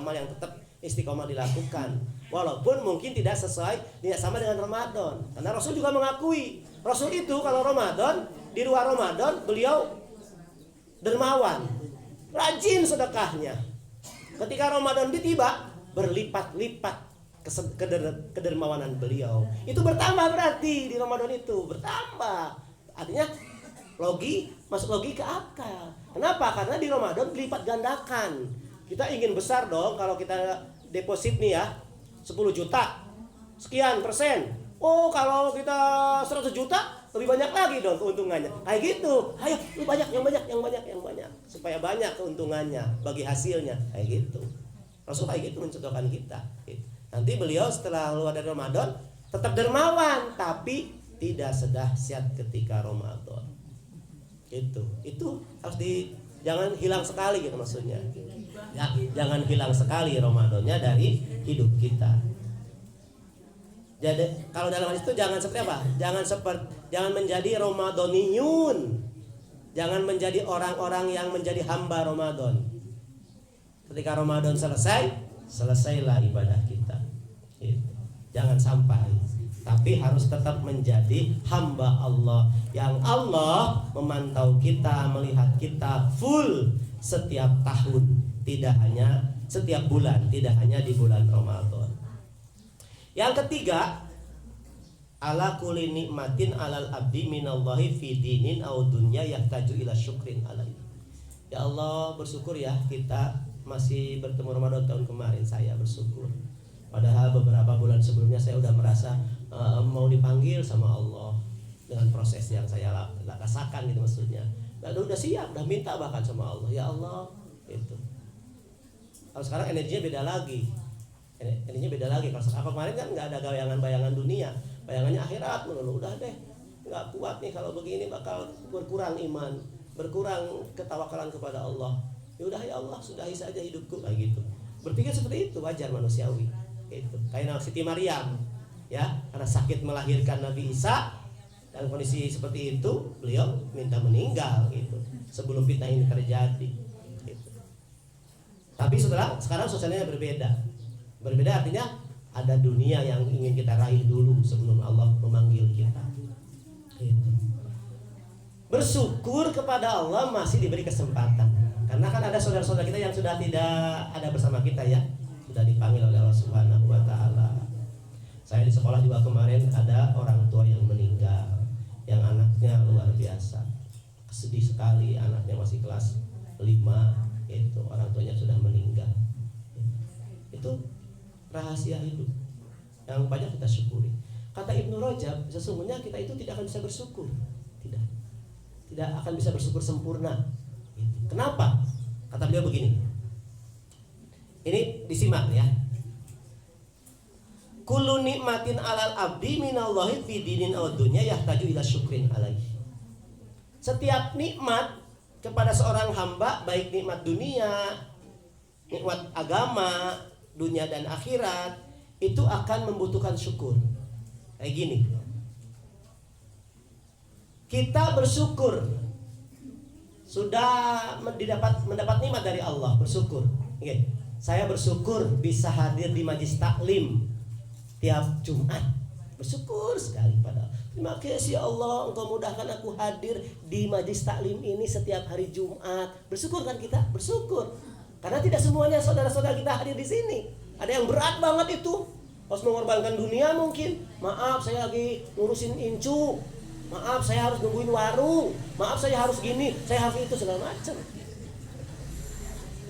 amal yang tetap istiqomah dilakukan, walaupun mungkin tidak sama dengan Ramadan. Karena Rasul juga mengakui, Rasul itu kalau Ramadan, di luar Ramadan beliau dermawan, rajin sedekahnya. Ketika Ramadan tiba, berlipat-lipat kedermawanan beliau. Itu bertambah, berarti di Ramadan itu bertambah. Artinya masuk logi ke akal. Kenapa? Karena di Ramadan dilipat gandakan. Kita ingin besar dong kalau kita deposit nih ya 10 juta sekian persen. Oh, kalau kita 100 juta lebih banyak lagi dong keuntungannya. Kayak gitu. Ayo, lu banyak supaya banyak keuntungannya bagi hasilnya. Kayak gitu. Rasul kayak gitu mencontohkan kita. Nanti beliau setelah keluar dari Ramadan tetap dermawan, tapi tidak sedahsyat ketika Ramadan. Itu harus jangan hilang sekali gitu maksudnya. Ya, jangan hilang sekali Ramadannya dari hidup kita. Jadi kalau dalam hadis itu jangan seperti apa? Jangan menjadi Ramadaniyun. Jangan menjadi orang-orang yang menjadi hamba Ramadan. Ketika Ramadan selesailah ibadah kita. Jangan sampai. Tapi harus tetap menjadi hamba Allah yang Allah memantau kita, melihat kita full setiap tahun, tidak hanya setiap bulan, tidak hanya di bulan Ramadan. Yang ketiga, ala kulli nikmatin alal abdi minallahi fi dinin aw dunya yahtaju ila syukrin alaihi. Ya Allah, bersyukur ya kita masih bertemu Ramadan tahun kemarin, saya bersyukur. Padahal beberapa bulan sebelumnya saya udah merasa mau dipanggil sama Allah dengan proses yang saya rasakan gitu maksudnya. Dan udah siap, udah minta bahkan sama Allah, ya Allah itu. Kalau sekarang energinya beda lagi. Kalau kemarin kan nggak ada bayangan dunia, bayangannya akhirat melulu. Udah deh, nggak kuat nih kalau begini, bakal berkurang iman, berkurang ketawakalan kepada Allah. Ya udah ya Allah, sudahi saja hidupku kayak gitu. Berpikir seperti itu wajar manusiawi. Itu kayak Siti Maryam, ya, karena sakit melahirkan Nabi Isa dalam kondisi seperti itu, beliau minta meninggal gitu sebelum fitnah ini terjadi. Gitu. Tapi sekarang suasananya berbeda artinya ada dunia yang ingin kita raih dulu sebelum Allah memanggil kita. Gitu. Bersyukur kepada Allah masih diberi kesempatan, karena kan ada saudara-saudara kita yang sudah tidak ada bersama kita ya, sudah dipanggil oleh Allah Subhanahu wa taala. Saya di sekolah juga kemarin ada orang tua yang meninggal, yang anaknya luar biasa. Sedih sekali, anaknya masih kelas 5, itu orang tuanya sudah meninggal. Itu rahasia hidup yang banyak kita syukuri. Kata Ibnu Rajab, sesungguhnya kita itu tidak akan bisa bersyukur. Tidak akan bisa bersyukur sempurna. Kenapa? Kata beliau begini. Ini disimak ya. Kullu nikmatin alal abdi minallahi fi dinin aw dunya yahtaju ila syukrin alaihi. Setiap nikmat kepada seorang hamba, baik nikmat dunia, nikmat agama, dunia dan akhirat, itu akan membutuhkan syukur. Kayak gini. Kita bersyukur sudah mendapat nikmat dari Allah, bersyukur. Okay. Saya bersyukur bisa hadir di majlis taklim tiap Jumat, bersyukur sekali pada. Terima kasih ya Allah, Engkau mudahkan aku hadir di majlis taklim ini setiap hari Jumat. Bersyukur kan kita? Bersyukur. Karena tidak semuanya saudara-saudara kita hadir di sini. Ada yang berat banget itu, harus mengorbankan dunia mungkin. Maaf, saya lagi ngurusin incu. Maaf, saya harus nungguin warung. Maaf, saya harus gini, saya harus itu, segala macam.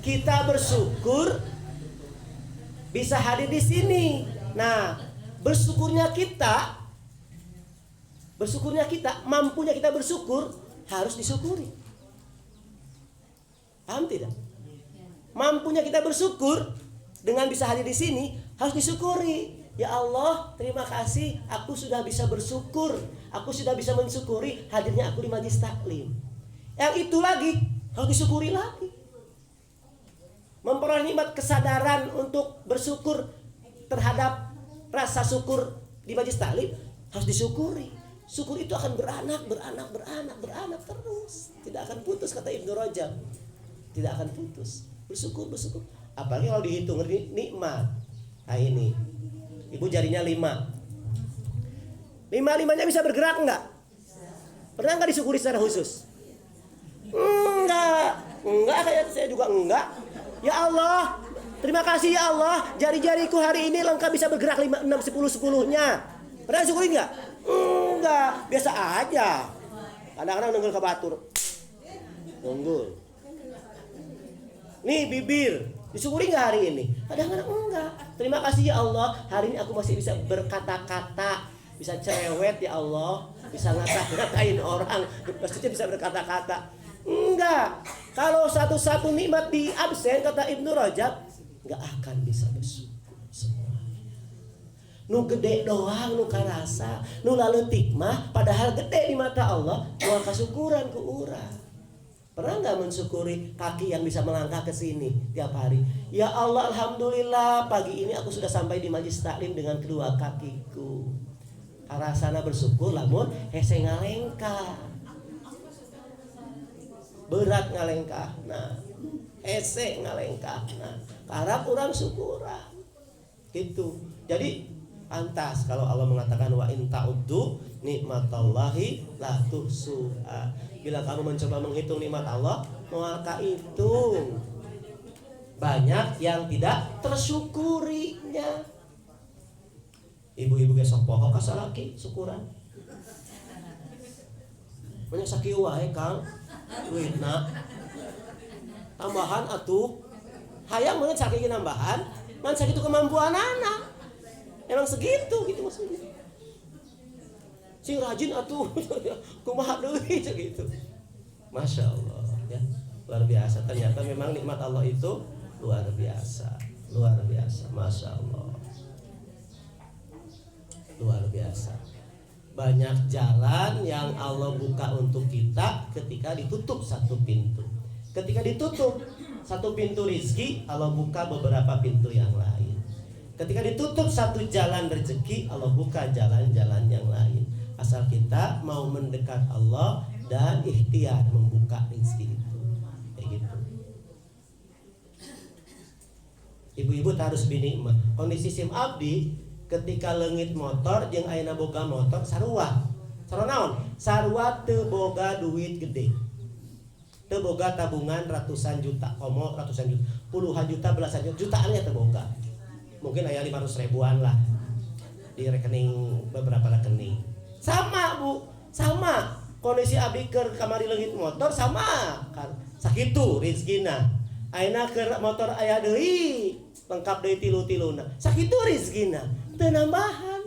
Kita bersyukur bisa hadir di sini. Nah, bersyukurnya kita, mampunya kita bersyukur harus disyukuri. Paham tidak? Mampunya kita bersyukur dengan bisa hadir di sini harus disyukuri. Ya Allah, terima kasih, aku sudah bisa bersyukur, aku sudah bisa mensyukuri hadirnya aku di majlis taklim. Yang itu lagi harus disyukuri lagi. Memperoleh nikmat kesadaran untuk bersyukur terhadap rasa syukur di majlis taklim harus disyukuri. Syukur itu akan beranak terus, tidak akan putus, kata Ibnu Rajab. Tidak akan putus. Bersyukur. Apalagi kalau dihitung nikmat. Nah ini, ibu jarinya 5. 5-5-nya bisa bergerak enggak? Pernah enggak disyukuri secara khusus? Enggak kayak saya juga enggak. Ya Allah, terima kasih ya Allah, jari-jariku hari ini lengkap bisa bergerak 5, 6, 10-10-nya. Pernah syukuri enggak? Enggak, biasa aja. Kadang-kadang nunggul ke batur. Nunggul. Nih bibir, disyukuri enggak hari ini? Kadang-kadang enggak. Terima kasih ya Allah, hari ini aku masih bisa berkata-kata, bisa cerewet ya Allah, bisa ngata-ngatain orang, maksudnya bisa berkata-kata. Enggak. Kalau satu-satu nikmat di absen, kata Ibnu Rajab, enggak akan bisa bersyukur semua. Nu gede doang nu karasa, nu leutik mah padahal gede di mata Allah, moal kasukuran ku urang. Pernah enggak mensyukuri kaki yang bisa melangkah ke sini tiap hari? Ya Allah, alhamdulillah pagi ini aku sudah sampai di majelis taklim dengan kedua kakiku. Karasana bersyukur lamun hese ngalengkah. Berat ngalengkah, nah ese ngalengkah, nah karap urang syukuran gitu. Jadi pantas kalau Allah mengatakan wa in ta'uddu nikmatallahi la tuhsuha. Bila kamu mencoba menghitung nikmat Allah, moal kahitung. Banyak yang tidak tersyukurinya. Ibu-ibu gesok poho kasalaki syukuran. Banyak sakieu wae Kang. Duitna tambahan atuh hayang banget saking nambahan man sakitu kemampuan anak emang segitu gitu maksudnya sing rajin atuh kumaha deui gitu. Masya Allah ya, luar biasa. Ternyata memang nikmat Allah itu luar biasa, Masya Allah, luar biasa. Banyak jalan yang Allah buka untuk kita ketika ditutup satu pintu. Ketika ditutup satu pintu rizki, Allah buka beberapa pintu yang lain. Ketika ditutup satu jalan rezeki, Allah buka jalan-jalan yang lain. Asal kita mau mendekat Allah dan ikhtiar membuka rizki itu. Kayak gitu. Ibu-ibu harus binikmah. Kondisi sim abdi ketika leungit motor jeung ayeuna boga motor sarua naon? Sarua teu boga duit gede, teu boga tabungan ratusan juta, komo ratusan juta, puluhan juta, belasan juta, jutaannya teu boga. Mungkin aya 500 ribuan lah di rekening, beberapa rekening. Sama Bu, sama kondisi abdi keur kamari leungit motor sama kan sakitu rezekina. Ayeuna keur motor aya deui lengkap deui tilu-tiluna, sakitu rezekina. Penambahan,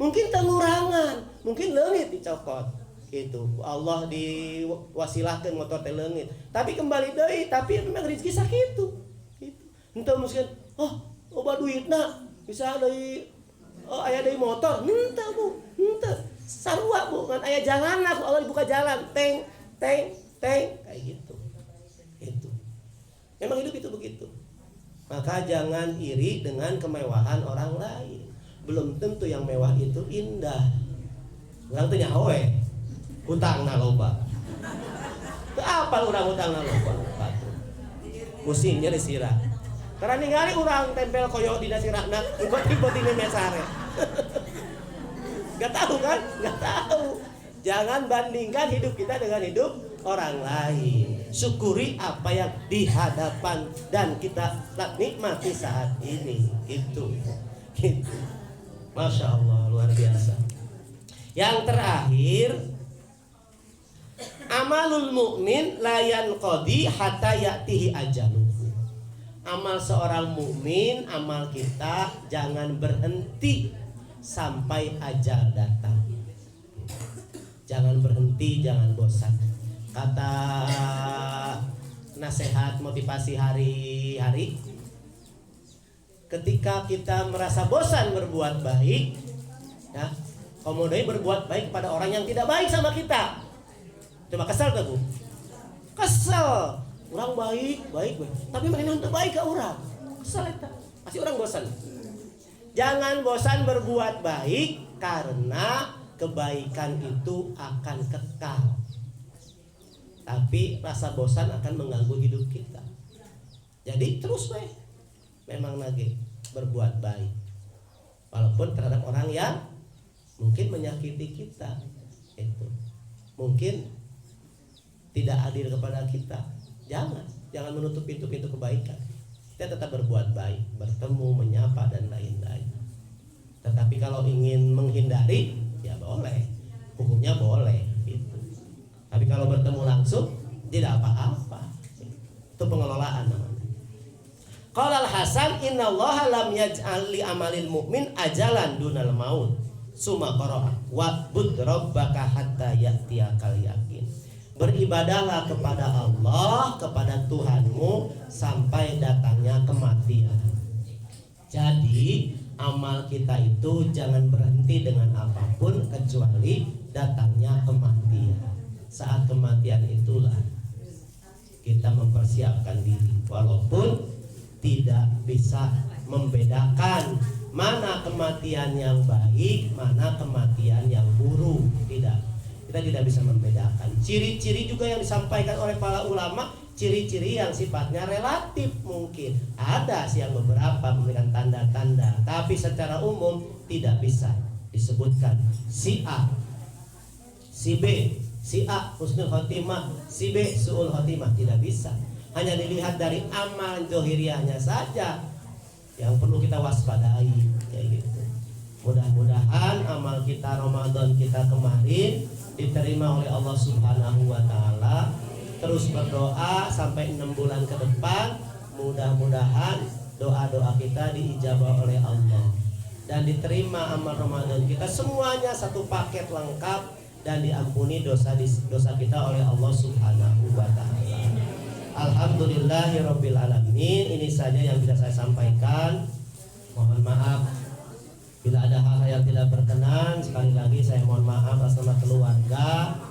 mungkin pengurangan, mungkin leungit dicokot gitu. Allah diwasilahkeun motor teh leungit, tapi kembali deui, tapi memang rezeki sakitu gitu. Henteu mungkin obat duitna bisa deui aya deui motor, henteu Bu, henteu. Sarua Bu, ngan aya jalanna Allah dibuka jalan, teng kayak gitu. Itu. Memang hidup itu begitu. Maka jangan iri dengan kemewahan orang lain. Belum tentu yang mewah itu indah. Urang teh nyaho we. Hutangna loba. Teu apal urang hutangna loba. Pusingnya di sirah. Karena ningali urang tempel koyo dina sirahna, tiba-tiba mesare. Gak tahu kan? Gak tahu. Jangan bandingkan hidup kita dengan hidup orang lain. Syukuri apa yang di hadapan dan kita nikmati saat ini. Gitu. Masya Allah, luar biasa. Yang terakhir, amalul mukmin la yanqadi hatta ya'tihi ajaluhu. Amal seorang mukmin, amal kita jangan berhenti sampai ajal datang. Jangan berhenti, jangan bosan. Kata nasihat motivasi hari-hari, ketika kita merasa bosan berbuat baik, ya, kemudian berbuat baik kepada orang yang tidak baik sama kita. Coba kesal gak Bu? Kesel. Orang baik, tapi mana yang baik ke orang? Kesel eta. Pasti orang bosan. Jangan bosan berbuat baik karena kebaikan itu akan kekal. Tapi rasa bosan akan mengganggu hidup kita. Jadi terus memang lagi berbuat baik, walaupun terhadap orang yang mungkin menyakiti kita, itu mungkin tidak adil kepada kita. Jangan menutup pintu-pintu kebaikan. Kita tetap berbuat baik, bertemu, menyapa dan lain-lain. Tetapi kalau ingin menghindari, ya boleh, hukumnya boleh gitu. Tapi kalau bertemu langsung tidak apa-apa. Itu pengelolaan namanya. Qala Al-Hasan innallaha lam yaj'al li amalil mu'min ajalan dunal maut. Summa qara'a wa'bud rabbaka hatta ya'tiyakal yakin. Beribadahlah kepada Allah, kepada Tuhanmu sampai datangnya kematian. Jadi amal kita itu jangan berhenti dengan apapun kecuali datangnya kematian. Saat kematian itulah kita mempersiapkan diri, walaupun tidak bisa membedakan mana kematian yang baik, mana kematian yang buruk. Tidak, kita tidak bisa membedakan. Ciri-ciri juga yang disampaikan oleh para ulama, ciri-ciri yang sifatnya relatif. Mungkin ada sih yang beberapa memberikan tanda-tanda, tapi secara umum tidak bisa disebutkan si A, si B, si A husnul khotimah, si B su'ul khotimah. Tidak bisa. Hanya dilihat dari amal zohiriahnya saja yang perlu kita waspadai, kayak gitu. Mudah-mudahan amal kita Ramadan kita kemarin diterima oleh Allah Subhanahu wa taala. Terus berdoa sampai 6 bulan ke depan, mudah-mudahan doa-doa kita diijabah oleh Allah dan diterima amal Ramadan kita semuanya satu paket lengkap dan diampuni dosa kita oleh Allah Subhanahu wa taala. Alhamdulillahirabbil alamin. Ini saja yang bisa saya sampaikan. Mohon maaf bila ada hal yang tidak berkenan. Sekali lagi saya mohon maaf atas nama keluarga.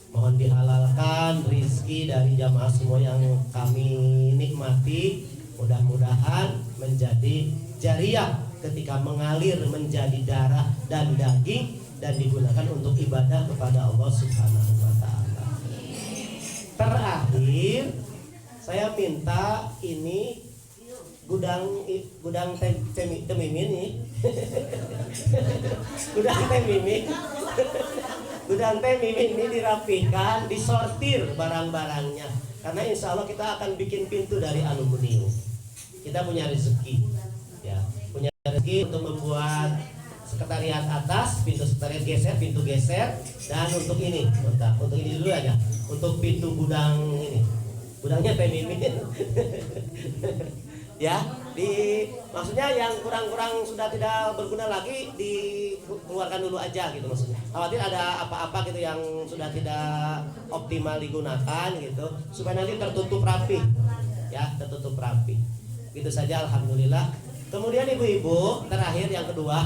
Mohon dihalalkan rizki dari jamaah semua yang kami nikmati. Mudah-mudahan menjadi jariah ketika mengalir menjadi darah dan daging dan digunakan untuk ibadah kepada Allah Subhanahu wa taala. Terakhir saya minta ini gudang temimin nih. Gudang temimin. Gudang temimin ini dirapikan, disortir barang-barangnya. Karena insya Allah kita akan bikin pintu dari aluminium. Kita punya rezeki, ya, punya rezeki untuk membuat sekretariat atas, pintu sekretariat geser, pintu geser, dan untuk ini, untuk ini dulu aja, untuk pintu gudang ini, gudangnya pemimin. Ya, maksudnya yang kurang-kurang sudah tidak berguna lagi dikeluarkan dulu aja gitu maksudnya. Khawatir ada apa-apa gitu yang sudah tidak optimal digunakan gitu, supaya nanti tertutup rapi, ya, tertutup rapi. Gitu saja, alhamdulillah. Kemudian ibu-ibu, terakhir yang kedua,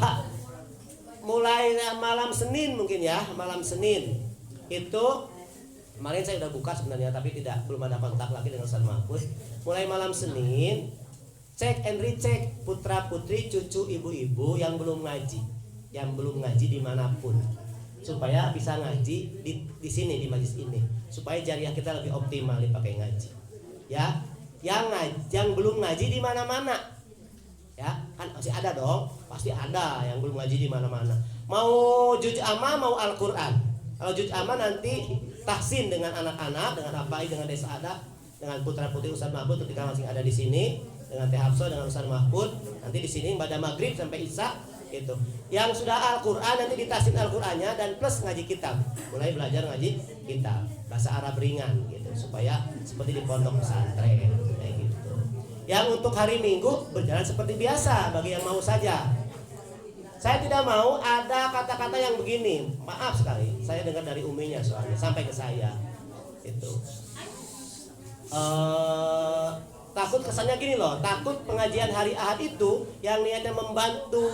mulai malam Senin mungkin ya, malam Senin itu kemarin saya udah buka sebenarnya tapi belum ada kontak lagi dengan Ustaz Mahfud. Mulai malam Senin cek and recheck putra putri cucu ibu-ibu yang belum ngaji dimanapun supaya bisa ngaji di sini di majelis ini supaya jariah kita lebih optimal dipakai ngaji. Ya, yang belum ngaji di mana-mana. Ya, kan masih ada dong, pasti ada yang belum ngaji di mana-mana. Mau juz amma, mau Al-Qur'an. Kalau juz amma nanti tahsin dengan anak-anak, dengan abai, dengan desa adat, dengan putra-putri Ustaz Mahfud ketika masih ada di sini, dengan Teh Hafsah dengan Ustaz Mahfud, nanti di sini pada maghrib sampai isya gitu. Yang sudah Al-Qur'an nanti ditahsin Al-Qur'annya dan plus ngaji kitab. Mulai belajar ngaji kitab, bahasa Arab ringan gitu supaya seperti di pondok pesantren kayak gitu. Yang untuk hari Minggu berjalan seperti biasa bagi yang mau saja. Saya tidak mau ada kata-kata yang begini. Maaf sekali, saya dengar dari uminya soalnya sampai ke saya. Itu takut kesannya gini loh. Takut pengajian hari Ahad itu yang niatnya membantu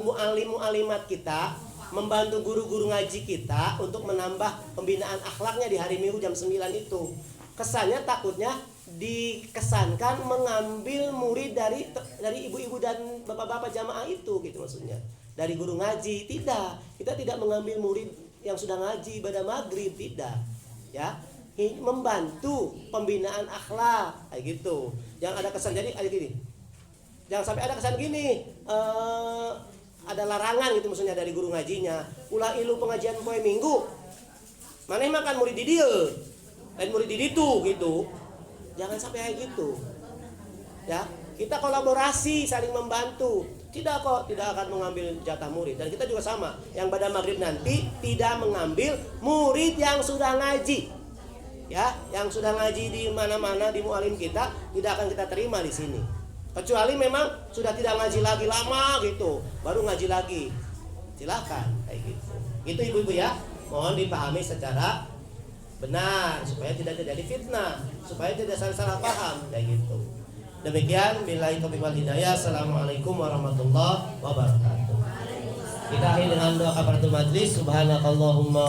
mu'alim-mu'alimat kita, membantu guru-guru ngaji kita untuk menambah pembinaan akhlaknya di hari Minggu jam 9 itu. Kesannya takutnya dikesankan mengambil murid dari ibu-ibu dan bapak-bapak jamaah itu gitu maksudnya. Dari guru ngaji, tidak. Kita tidak mengambil murid yang sudah ngaji ibadah maghrib, tidak. Ya. membantu pembinaan akhlak kayak gitu. Jangan ada kesan jadi gini. Jangan sampai ada kesan gini. Ada larangan gitu maksudnya dari guru ngajinya. Ulah ilu pengajian poe minggu. Maneh makan murid di dieu, lain murid di ditu gitu. Jangan sampai kayak gitu. Ya, kita kolaborasi, saling membantu. Tidak kok, tidak akan mengambil jatah murid. Dan kita juga sama. Yang pada maghrib nanti tidak mengambil murid yang sudah ngaji. Ya, yang sudah ngaji di mana-mana di mualim kita tidak akan kita terima di sini. Kecuali memang sudah tidak ngaji lagi lama gitu, baru ngaji lagi. Silakan kayak gitu. Itu ibu-ibu ya. Mohon dipahami secara benar supaya tidak terjadi fitnah, supaya tidak salah paham kayak gitu. Demikian, billahi taufiq wal hidayah. Assalamualaikum warahmatullahi wabarakatuh. Kita akhiri dengan doa kafaratul majlis. Subhanakallahumma